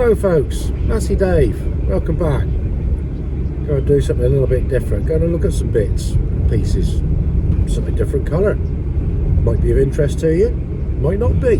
Hello folks, Massey Dave, welcome back. Going to do something a little bit different, going to look at some bits, pieces, something different colour. Might be of interest to you, might not be.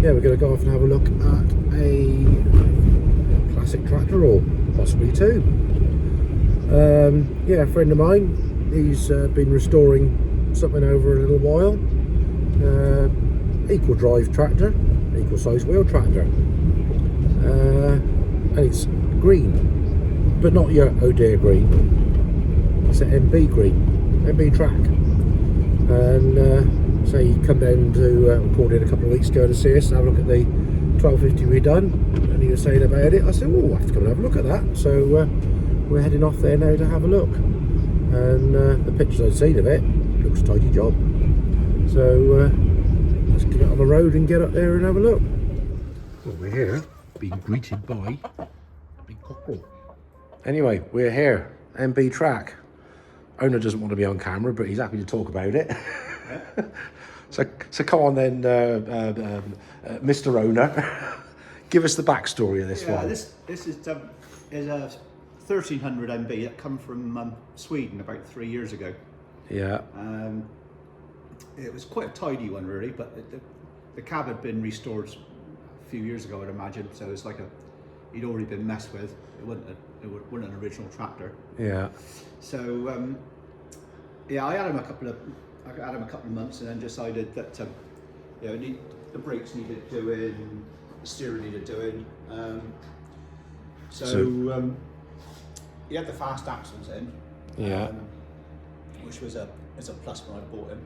Yeah, we're going to go off and have a look at a classic tractor, or possibly two. Yeah, a friend of mine, he's been restoring something over a little while. Equal drive tractor, equal size wheel tractor, and it's green, but not your oh dear green, it's an MB green, MB track. And so he come down to record it a couple of weeks ago to see us, have a look at the 1250 we done, and he was saying about it. I said, oh, I have to come and have a look at that. So we're heading off there now to have a look, and the pictures I've seen of it, looks a tidy job. So let's get on the road and get up there and have a look. Well, we're here, being greeted by big cockerel. Anyway, we're here, MB track. Owner doesn't want to be on camera, but he's happy to talk about it. Yeah. so come on then, Mr. Owner. Give us the backstory of this one. This is a 1300 MB that come from Sweden about 3 years ago. Yeah. It was quite a tidy one really, but the cab had been restored a few years ago, I'd imagine. So it's like he'd already been messed with. It wasn't an original tractor. Yeah. So yeah, I had him a couple of months, and then decided that the brakes needed doing, the steering needed doing. So he had the fast axles in. Yeah. Which was a plus when I bought him.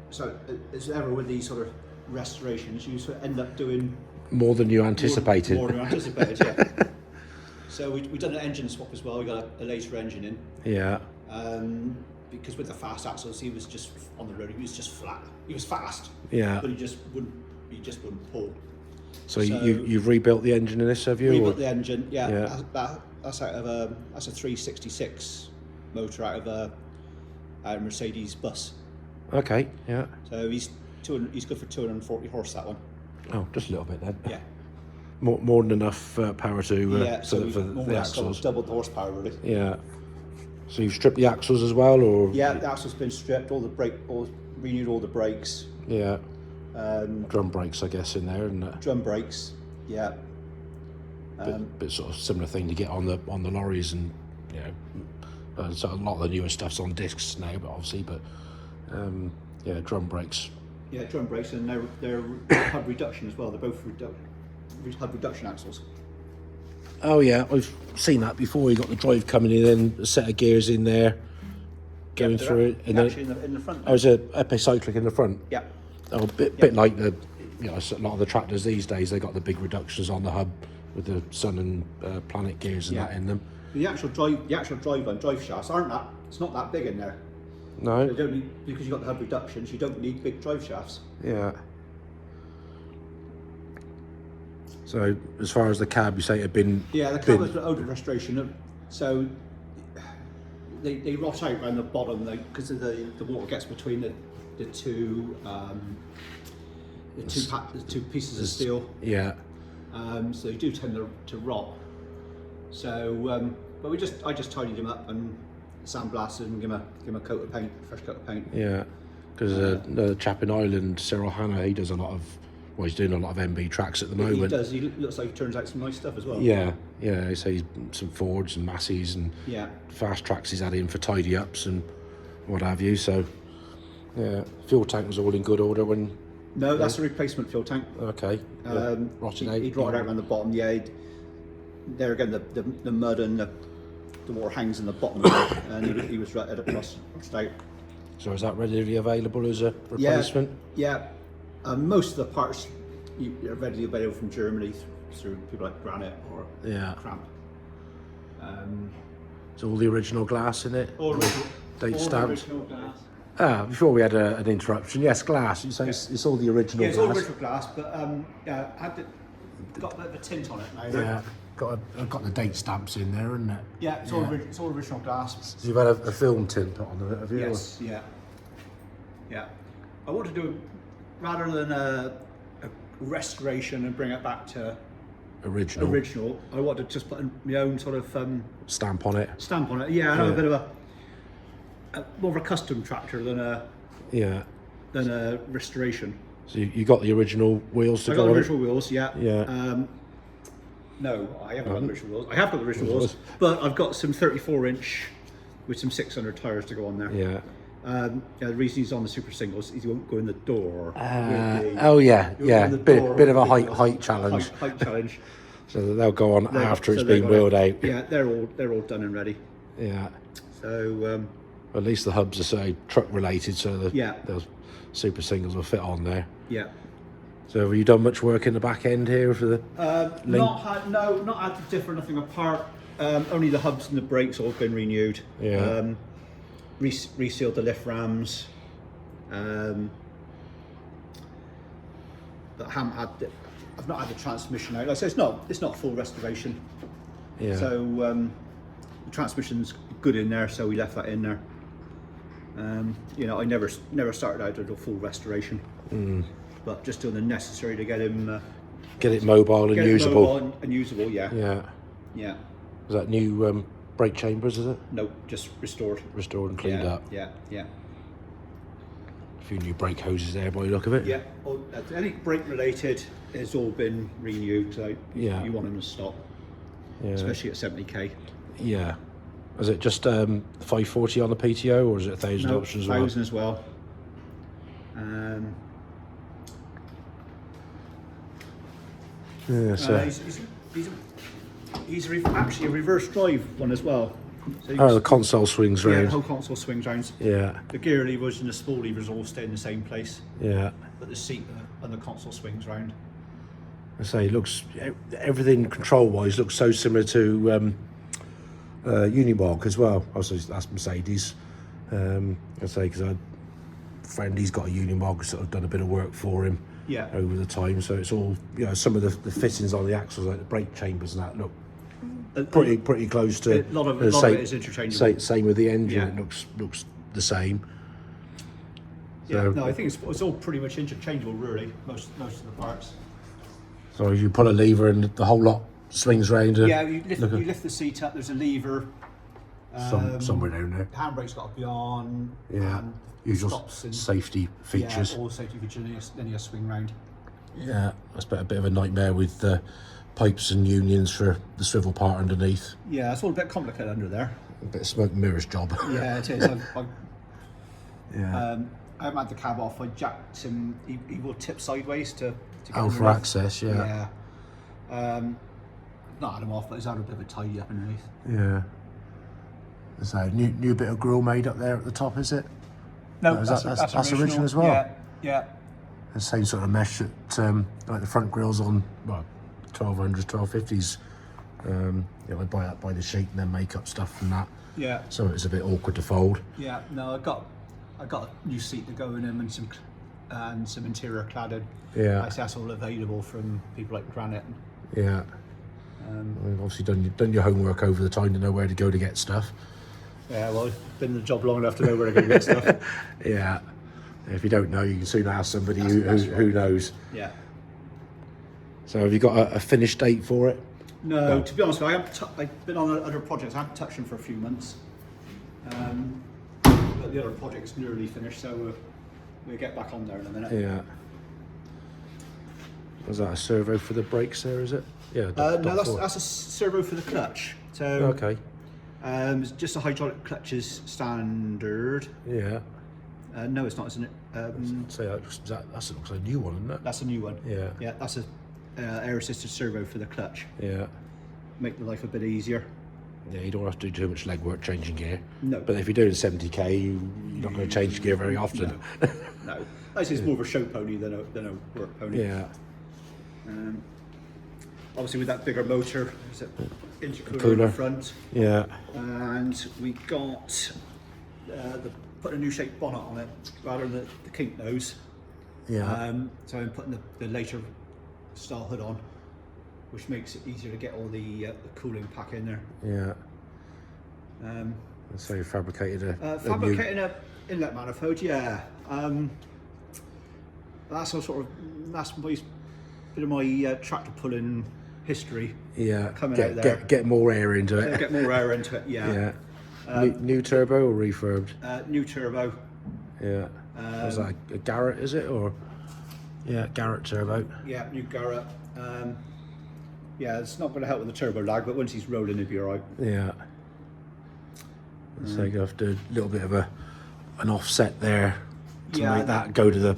So as ever with these sort of restorations, you sort of end up doing more than you anticipated. More than you anticipated, yeah. So we done an engine swap as well. We got a later engine in. Yeah. Because with the fast axles, he was just on the road. He was just flat. He was fast. Yeah. But he just wouldn't pull. So you've rebuilt the engine in this, have you? Rebuilt the engine. Yeah. That's out of that's a 366 motor out of a Mercedes bus. Okay. Yeah. So he's good for 240 horse, that one. Oh, just a little bit then. Yeah. More than enough power to for the axles. Doubled the horsepower really. Yeah. So you've stripped the axles as well, or? Yeah, the axles been stripped. Renewed all the brakes. Yeah. Drum brakes, I guess, in there, isn't it? Drum brakes. Yeah. Bit sort of similar thing to get on the lorries, and so a lot of the newer stuff's on discs now, but obviously, yeah, drum brakes. Yeah, drum brakes, and they're hub reduction as well. They're both hub reduction axles. Oh yeah, I've seen that before. You got the drive coming in, then a set of gears in there, going through it, and actually in the front. Oh, it's a epicyclic in the front. Yeah. Oh, bit like a lot of the tractors these days. They got the big reductions on the hub with the sun and planet gears and that in them. The actual drive shafts aren't that. It's not that big in there. No. They don't need, because you've got the hub reductions. You don't need big drive shafts. Yeah. So as far as the cab, you say it had been... Yeah, the cab was an older restoration. So they rot out around the bottom because the water gets between the two pieces of steel. Yeah. So they do tend to rot. So, but I just tidied them up and sandblasted and give him a coat of paint, fresh coat of paint. Yeah, because the chap in Ireland, Cyril Hanna, he does a lot of. Well, he's doing a lot of MB tracks at the moment. He does. He looks like he turns out some nice stuff as well. Yeah, yeah. So he's some Fords and Masseys and fast tracks he's had in for tidy ups and what have you. So yeah, fuel tank was all in good order when. No, that's a replacement fuel tank. Okay. Rotted out. He'd rotted out around the bottom. Yeah. There again, the mud and the water hangs in the bottom of it, and he was rutted across out. So is that readily available as a replacement? Yeah. Most of the parts are readily available from Germany through people like Granite or Cramp. It's all the original glass in it? All date stamped? Original glass. Before we had an interruption. Yes, glass. You say it's all the original glass? Yeah, it's all original glass, but got a bit of a tint on it now. Yeah, got the date stamps in there, isn't it? Yeah, it's all original glass. So you've had a film tint put on it, have you? Yes, yeah. I want to do, rather than a restoration and bring it back to Original. I wanted to just put my own sort of Stamp on it. Yeah, I know, a bit of more of a custom tractor than a restoration. So you got the original wheels to I go got on the it? original wheels, yeah. Yeah. No, I haven't got the original wheels. I have got the original wheels, but I've got some 34-inch with some 600 tyres to go on there. Yeah. The reason he's on the super singles is he won't go in the door. Bit of a height challenge. Height challenge. So they'll go on after it's been wheeled out. Yeah, they're all done and ready. Yeah. So at least the hubs are say truck related, so those super singles will fit on there. Yeah. So have you done much work in the back end here for the not had to differ nothing apart. Only the hubs and the brakes all been renewed. Yeah. Resealed the lift rams. But I've not had the transmission out. Like I say, it's not full restoration. Yeah. So the transmission's good in there, so we left that in there. I never started out with a full restoration, but just doing the necessary to get him get it mobile and usable. Yeah. Yeah. Yeah. Is that new brake chambers? Is it? No, just restored And cleaned up. Yeah. A few new brake hoses there by the look of it. Yeah. Anything brake related has all been renewed. So you want them to stop, especially at 70k. Yeah. Is it just 540 on the PTO, or is it 1,000 options as well? 1,000 as well. Yeah. So. He's actually a reverse drive one as well. So the console swings round. Yeah, the whole console swings round. Yeah. The gear levers and the spool levers all stay in the same place. Yeah. But the seat and the console swings round. I say, everything control-wise looks so similar to Unimog as well. Also, that's Mercedes. I say, because a friend, he's got a Unimog, sort of done a bit of work for him over the time. So it's all, some of the fittings on the axles, like the brake chambers and that, look pretty close to. A lot of it is interchangeable. Same with the engine, it looks the same. Yeah, no, I think it's all pretty much interchangeable, really. Most of the parts. So if you pull a lever and the whole lot swings round. You lift the seat up. There's a lever. Somewhere down there. Handbrake's got to be on. Yeah. Usual safety features. Yeah, all safety features. Then you swing round. Yeah, that's a bit of a nightmare with pipes and unions for the swivel part underneath. Yeah, it's all a bit complicated under there. A bit of smoke and mirrors job. Yeah, it is. Yeah. I haven't had the cab off. I jacked him. He will tip sideways to get for access. Yeah. Not had him off, but he's had a bit of a tidy up underneath. Yeah. So new bit of grille made up there at the top, is it? No, that's original as well. Yeah. The same sort of mesh that like the front grills on 1200s, 1250s. I buy that by the sheet and then make up stuff from that. Yeah. So it's a bit awkward to fold. Yeah. No, I got a new seat to go in them and some interior cladding. Yeah. That's all available from people like Granite. Yeah. We've obviously done your homework over the time to know where to go to get stuff. Yeah, well, I've been in the job long enough to know where to go to get stuff. Yeah. If you don't know, you can soon ask somebody who knows. Yeah. So have you got a finished date for it? No, to be honest, I've been on other projects. I haven't touched them for a few months. But the other project's nearly finished, so we'll get back on there in a minute. Yeah. Was that a servo for the brakes there, is it? Yeah. No, that's a servo for the clutch. So okay. It's just a hydraulic clutches standard. Yeah. No, it's not, isn't it? That looks like a new one, isn't it? That's a new one. Yeah. Yeah, that's a air assisted servo for the clutch. Yeah. Make the life a bit easier. Yeah, you don't have to do too much legwork changing gear. No. But if you're doing 70k, you're not going to change gear very often. No. It's more of a show pony than a work pony. Yeah. Obviously with that bigger motor, it's an intercooler in the front. Yeah. And we got put a new shaped bonnet on it rather than the kink nose. Yeah. So I'm putting the later style hood on, which makes it easier to get all the cooling pack in there. Yeah. So you fabricated an inlet manifold, yeah. That's bit of my tractor pulling history. Yeah, coming out there. Get more air into it. Get more air into it. Yeah. Yeah. New turbo or refurbed? New turbo. Yeah. Was that a Garrett? Is it or? Yeah, Garrett turbo. Yeah, new Garrett. Yeah, it's not going to help with the turbo lag, but once he's rolling, he'll be all right. Yeah. So you have to do a little bit of an offset there to make that go to the.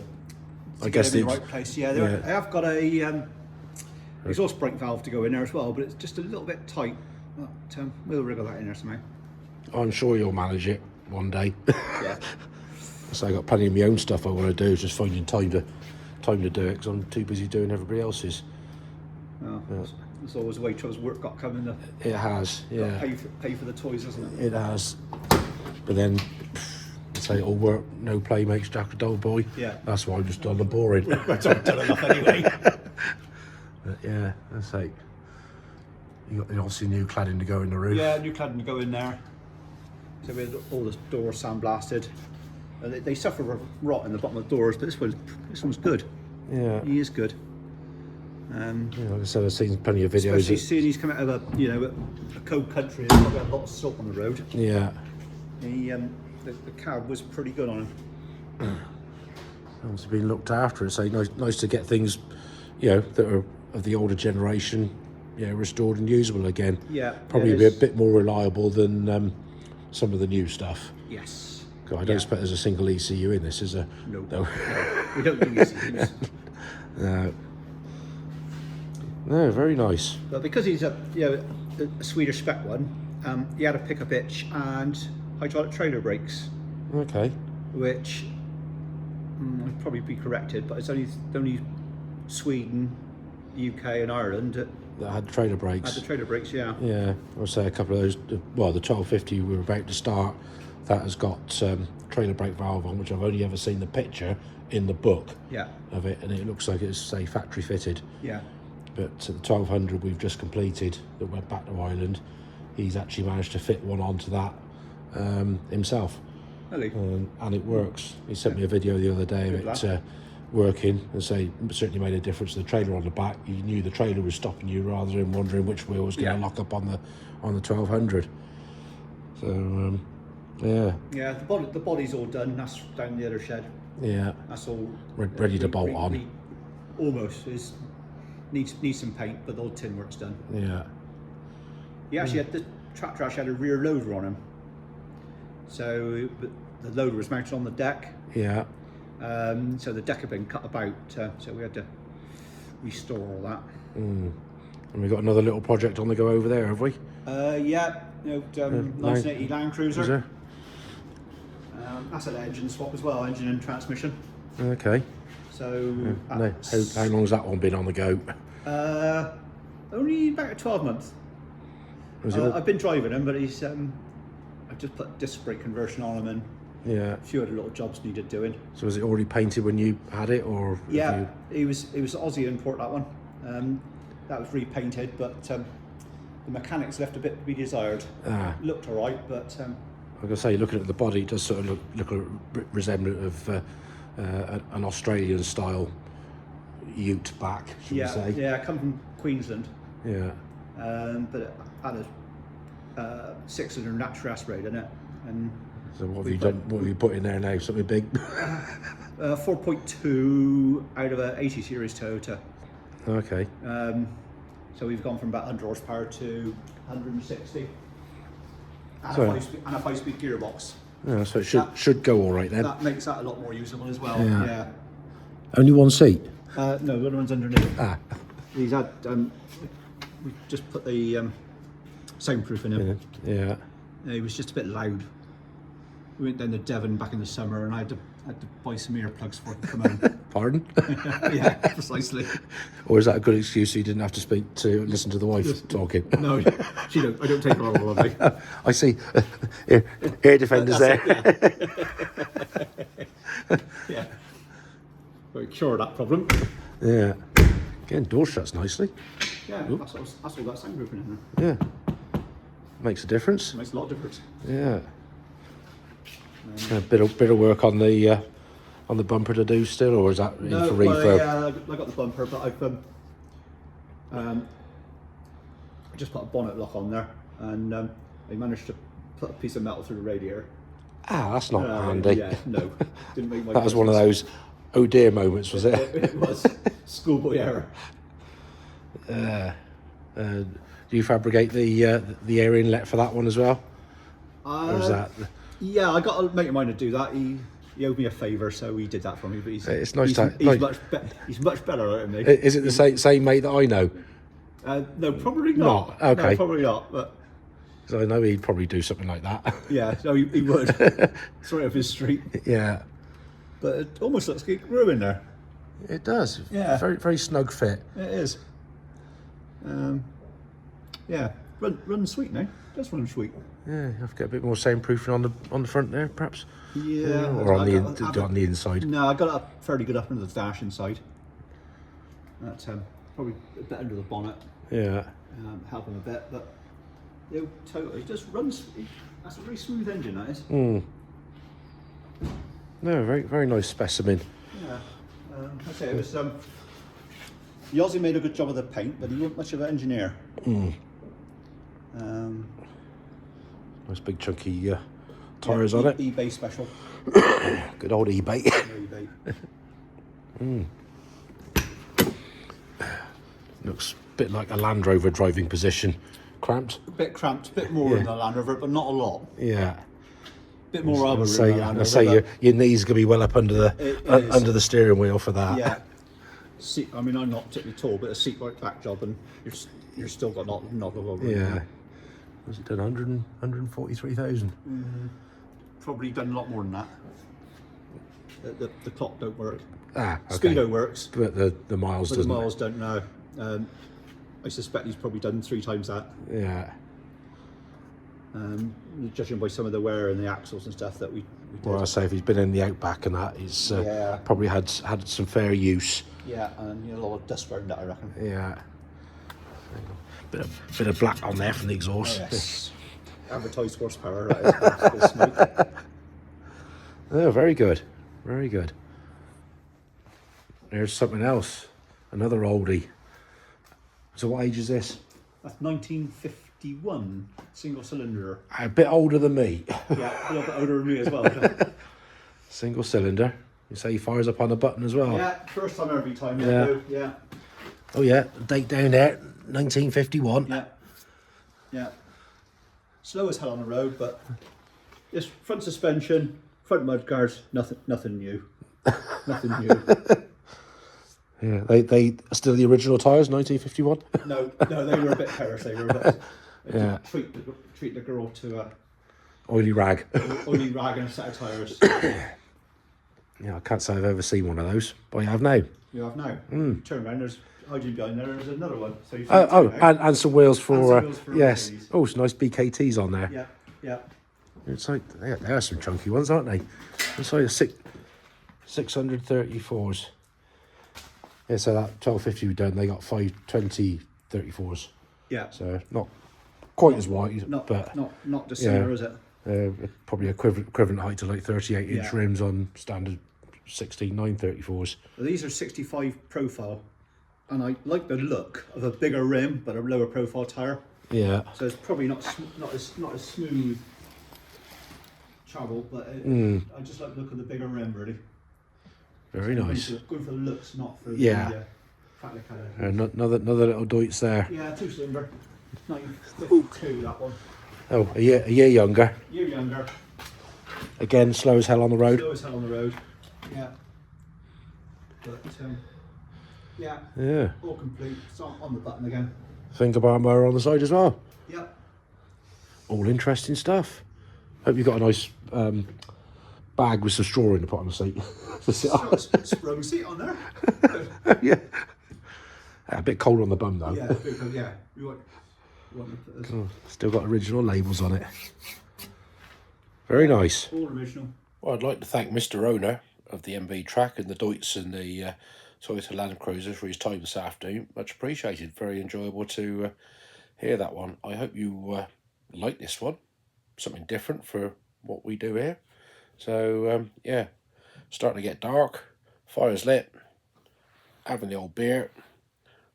I guess the right place. Yeah, I have got a exhaust brake valve to go in there as well, but it's just a little bit tight. But, we'll wriggle that in there somehow. I'm sure you'll manage it one day. Yeah. So I got plenty of my own stuff I want to do. It's just finding time to do it because I'm too busy doing everybody else's. Oh, There's always Waitrose work got coming. It has, yeah. Pay for the toys, hasn't it? It has. But then, say all work, no play makes Jack a dull boy. Yeah. That's why I'm just dull and boring. I've done enough anyway. But yeah, that's like, you got obviously new cladding to go in the roof. Yeah, new cladding to go in there. So we had all the doors sandblasted. They suffer rot in the bottom of the doors, but this one's good. Yeah. He is good. Yeah, like I said, I've seen plenty of videos. Especially seeing he's come out of a cold country, there's probably a lot of salt on the road. Yeah. The cab was pretty good on him. It's been looked after. It's nice to get things, that are of the older generation, restored and usable again. Yeah. Probably be a bit more reliable than some of the new stuff. Yes. I don't expect there's a single ECU in this, is there? No. We don't do ECUs. No. No, very nice. But because he's a Swedish spec one, he had a pickup hitch and hydraulic trailer brakes. Okay. Which would probably be corrected, but it's only Sweden, UK, and Ireland that had trailer brakes. Had the trailer brakes, yeah. Yeah, I'll say a couple of those. Well, the 1250 we were about to start, that has got trailer brake valve on, which I've only ever seen the picture in the book of it, and it looks like it's, say, factory fitted. Yeah. But the 1200 we've just completed that went back to Ireland, he's actually managed to fit one onto that himself. Really? And it works. He sent me a video the other day of it working, and say it certainly made a difference to the trailer on the back. You knew the trailer was stopping you rather than wondering which wheel was going to lock up on the 1200. So yeah, the body's all done. That's down the other shed. Yeah, that's all ready to bolt on. Almost needs some paint, but the old tin work's done. Yeah. He actually had the tractor had a rear loader on him, so the loader was mounted on the deck. Yeah. So the deck had been cut about, so we had to restore all that. And we've got another little project on the go over there, have we? Yeah, 1980 Land Cruiser. Is there? That's an engine swap as well, engine and transmission. Okay. So how long's that one been on the go? Only about 12 months. I've been driving him, but he's I've just put disc brake conversion on him and a few other little jobs needed doing. So was it already painted when you had it, or? Yeah, it was Aussie import, that one. That was repainted, but the mechanics left a bit to be desired. Looked all right, but like I say, looking at the body, it does sort of look resemblant of an Australian style ute back, should we say? Yeah, I come from Queensland. Yeah. But it had a 600 natural aspirated in it. And so what have you done? What have you put in there now? Something big? 4.2 out of a 80 series Toyota. Okay. So we've gone from about 100 horsepower to 160. And a 5-speed gearbox. Yeah, so it should go all right then. That makes that a lot more usable as well. Yeah. Only one seat? No, the other one's underneath. He's had. We just put the soundproof in him. Yeah. It was just a bit loud. We went down to Devon back in the summer, and I had to buy some earplugs for it to come home. Pardon? Yeah, precisely. Or is that a good excuse so you didn't have to listen to the wife talking? No, she don't. I don't take her on holiday. I see. Air defenders there. Yeah. We'll cure that problem. Yeah. Again, door shuts nicely. Yeah, that's all that soundproofing in there. Yeah. Makes a difference. Makes a lot of difference. Yeah. A bit of work on the bumper to do still, or is that in for refurb? Yeah, I got the bumper, but I just put a bonnet lock on there, and I managed to put a piece of metal through the radiator. Ah, that's not handy. Yeah, no, didn't make my. That was one of those oh dear moments, was it? It was schoolboy error. Do you fabricate the air inlet for that one as well? Or is that? Yeah, I got a mate of mine to do that. He owed me a favour, so he did that for me. But It's nice he's much better at me. Is it the same mate that I know? No, probably not. Okay. No, probably not. But So I know he'd probably do something like that. yeah, no, he would. It's right up his street. Yeah, But it almost looks like it grew in there. it does. Yeah. Very very snug fit. It is. Yeah, run sweet now. Does run sweet. Yeah, you have to get a bit more soundproofing on the front there, perhaps. Yeah. Or on the inside. No, I got it up fairly good up into the dash inside. That's probably a bit under the bonnet. Yeah. Helping a bit, but totally just runs. That's a very smooth engine, that is. No, very very nice specimen. Yeah. I say it was. The Aussie made a good job of the paint, but he wasn't much of an engineer. Nice big chunky tyres on it. eBay special. Good old eBay. eBay. Looks a bit like a Land Rover driving position. Cramped. A bit cramped, a bit more than the Land Rover, but not a lot. Yeah. Bit more rubber. I say your knees gonna be well up under the steering wheel for that. Yeah. Seat. I mean, I'm not particularly tall, but a seat like back job, and you're still got not of rubber. Yeah. Was it done 143,000? Probably done a lot more than that. The clock don't work. Ah, okay. Speedo works, But the miles but doesn't. the miles don't know. I suspect he's probably done 3 times that. Yeah. Judging by some of the wear and the axles and stuff that we did. Well, I say if he's been in the Outback and that, he's probably had some fair use. Yeah, and a lot of dust around that, I reckon. Yeah. Bit of black on there from the exhaust. Yes. Advertised horsepower, that is. Smoke. Oh, very good. Very good. There's something else. Another oldie. So what age is this? That's 1951, single cylinder. A bit older than me. Yeah, a little bit older than me as well. Single cylinder. You say he fires up on the button as well. Yeah, first time every time. Yeah. Yeah. Oh yeah, date down there, 1951. Yeah. Yeah. Slow as hell on the road, but just front suspension, front mudguards, nothing new. Nothing new. Yeah, they are still the original tyres, 1951. No, they were a bit perished. They were a bit. Yeah. Treat the girl to a Oily rag. oily rag and a set of tyres. Yeah, I can't say I've ever seen one of those, but I have now. You have now. Turn around. There's hiding behind there. There's another one. So you And some wheels for, some wheels for yes. Mercedes. Oh, some nice BKTs on there. Yeah, yeah. It's like they are some chunky ones, aren't they? It's like 634s. Yeah, so that 1250 we done, they got 520 34s. Yeah. So not quite as wide, but Not dissimilar, is it? probably equivalent height to like 38-inch Yeah. rims on standard 16 934s. Well, these are 65 profile, and I like the look of a bigger rim but a lower profile tyre. Yeah. So it's probably not as smooth travel, but I just like the look of the bigger rim, really. Very nice. Going for the looks, not for Yeah. the practical. Another little Deutz there. Yeah, 2-cylinder. 1952, that one. Oh, a year younger. Year younger. Again, slow as hell on the road. Slow as hell on the road. Yeah. But yeah. Yeah. All complete. It's on the button again. Fingerbar mower on the side as well. Yeah. All interesting stuff. Hope you've got a nice bag with some straw in to put on the seat. To sit on. Sprung seat on there. Yeah. A bit cold on the bum though. Yeah, because, yeah. You want to put this. Still got original labels on it. Very nice. All original. Well, I'd like to thank Mr. Owner of the MV Trac and the Deutz and the Toyota Land Cruiser for his time this afternoon. Much appreciated. Very enjoyable to hear that one. I hope you like this one. Something different for what we do here. So, yeah, starting to get dark. Fire's lit. Having the old beer.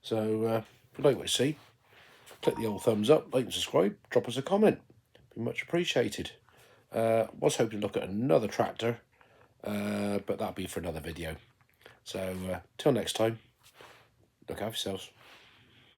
So, If you like what you see, click the old thumbs up, like and subscribe, drop us a comment. Be much appreciated. Was hoping to look at another tractor, but that'll be for another video. So till next time, look after yourselves.